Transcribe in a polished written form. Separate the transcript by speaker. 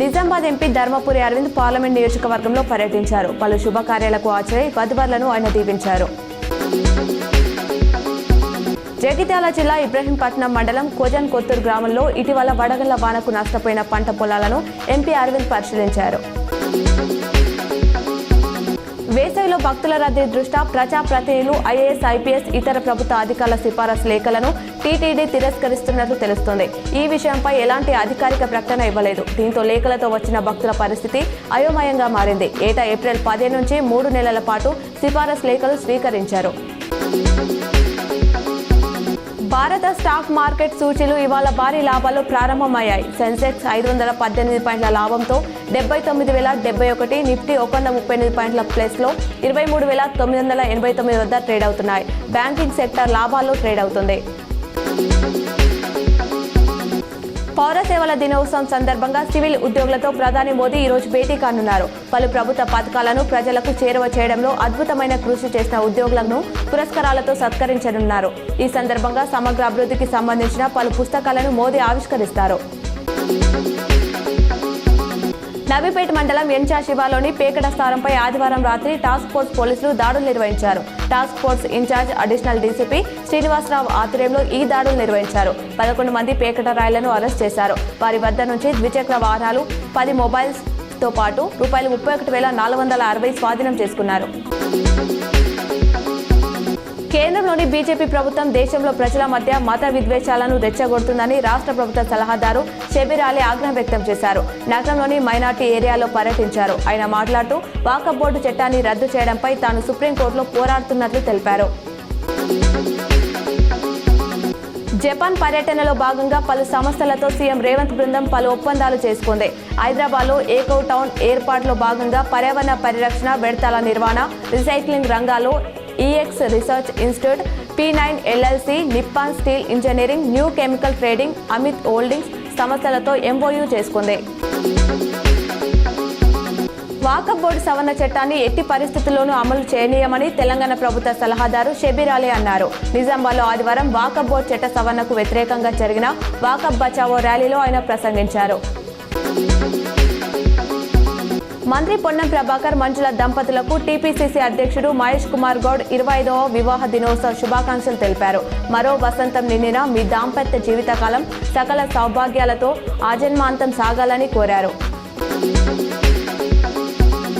Speaker 1: Nizamabad MP Dharmapuri Arvind parliament నియోజకవర్గంలో పర్యటించారు. పలు శుభకార్యాలకు హాజరై వధువరులను ఆయన దీవించారు. జగిత్యాల జిల్లా ఇబ్రహీంపట్నం మండలం కోజన్ కొత్తూరు గ్రామంలో ఇటీవల వడగళ్ల వానకు నష్టపోయిన పంట పొలాలను ఎంపీ అరవింద్ పరిశీలించారు. వేసవిలో భక్తుల రద్దీ దృష్ట్యా ప్రజాప్రతినిధులు, ఐఏఎస్, ఐపీఎస్, ఇతర ప్రభుత్వ అధికారుల సిఫారసు లేఖలను టీటీడీ తిరస్కరిస్తున్నట్లు తెలుస్తోంది. ఈ విషయంపై ఎలాంటి అధికారిక ప్రకటన ఇవ్వలేదు. దీంతో లేఖలతో వచ్చిన భక్తుల పరిస్థితి అయోమయంగా మారింది. ఏటా ఏప్రిల్ 15 నుంచి 3 నెలల పాటు సిఫారసు లేఖలు స్వీకరించారు. భారత స్టాక్ మార్కెట్ సూచీలు ఇవాళ భారీ లాభాలు ప్రారంభమయ్యాయి. సెన్సెక్స్ 518 పాయింట్ల లాభంతో 79,071, నిఫ్టీ 138 పాయింట్ల ప్లస్లో 23,989 వద్ద ట్రేడ్ అవుతున్నాయి. బ్యాంకింగ్ సెక్టర్ లాభాల్లో ట్రేడ్ అవుతుంది. పౌర సేవల దినోత్సవం సందర్భంగా సివిల్ ఉద్యోగులతో ప్రధాని మోదీ ఈరోజు భేటీ కానున్నారు. పలు ప్రభుత్వ పథకాలను ప్రజలకు చేరువ చేయడంలో అద్భుతమైన కృషి చేసిన ఉద్యోగులను పురస్కారాలతో సత్కరించనున్నారు. ఈ సందర్భంగా సమగ్ర అభివృద్ధికి సంబంధించిన పలు పుస్తకాలను మోదీ ఆవిష్కరిస్తారు. నవీపేట మండలం ఎంచా శివాలోని పేకట స్థానంపై ఆదివారం రాత్రి టాస్క్ ఫోర్స్ పోలీసులు దాడులు నిర్వహించారు. Task force in charge additional DCP Srinivasarao ఆధ్వర్యంలో ఈ దాడులు నిర్వహించారు. 11 మంది పేకట రాయలను అరెస్ట్ చేశారు. వారి వద్ద నుంచి ద్విచక్ర వాహనాలు, 10 మొబైల్స్ తో పాటు ₹31,460 స్వాధీనం చేసుకున్నారు. కేంద్రంలోని బీజేపీ ప్రభుత్వం దేశంలో ప్రజల మధ్య మత విద్వేషాలను రెచ్చగొడుతుందని రాష్ట్ర ప్రభుత్వ సలహాదారు షబీర్ అలీ ఆగ్రహం వ్యక్తం చేశారు. నగరంలోని మైనార్టీ ఏరియాలో పర్యటించారు. ఆయన మాట్లాడుతూ వక్ఫ్ బోర్డు చట్టాన్ని రద్దు చేయడంపై తాను సుప్రీంకోర్టులో పోరాడుతున్నట్లు తెలిపారు. జపాన్ పర్యటనలో భాగంగా పలు సంస్థలతో సీఎం రేవంత్ బృందం పలు ఒప్పందాలు చేసుకుంది. హైదరాబాద్లో ఏకో టౌన్ ఏర్పాటులో భాగంగా పర్యావరణ పరిరక్షణ, వ్యర్థాల నిర్వహణ, రీసైక్లింగ్ రంగాల్లో EX research institute, P9 LLC, Nippon steel engineering, new chemical trading, Amit holdings సంస్థలతో ఎంఓయూ చేసుకుంది. వక్ఫ్ బోర్డు సవరణ చట్టాన్ని ఎట్టి పరిస్థితుల్లోనూ అమలు చేయనీయమని తెలంగాణ ప్రభుత్వ సలహాదారు షబీర్ అలీ అన్నారు. నిజామాబాద్లో ఆదివారం వక్ఫ్ బోర్డు చట్ట సవరణకు వ్యతిరేకంగా జరిగిన వక్ఫ్ బచావో ర్యాలీలో ఆయన ప్రసంగించారు. మంత్రి పొన్నం ప్రభాకర్, మంజుల దంపతులకు టీపీసీసీ అధ్యక్షుడు మహేష్ కుమార్ గౌడ్ 25వ వివాహ దినోత్సవ శుభాకాంక్షలు తెలిపారు. మరో వసంతం నిండిన మీ దాంపత్య జీవితకాలం సకల సౌభాగ్యాలతో ఆజన్మాంతం సాగాలని కోరారు.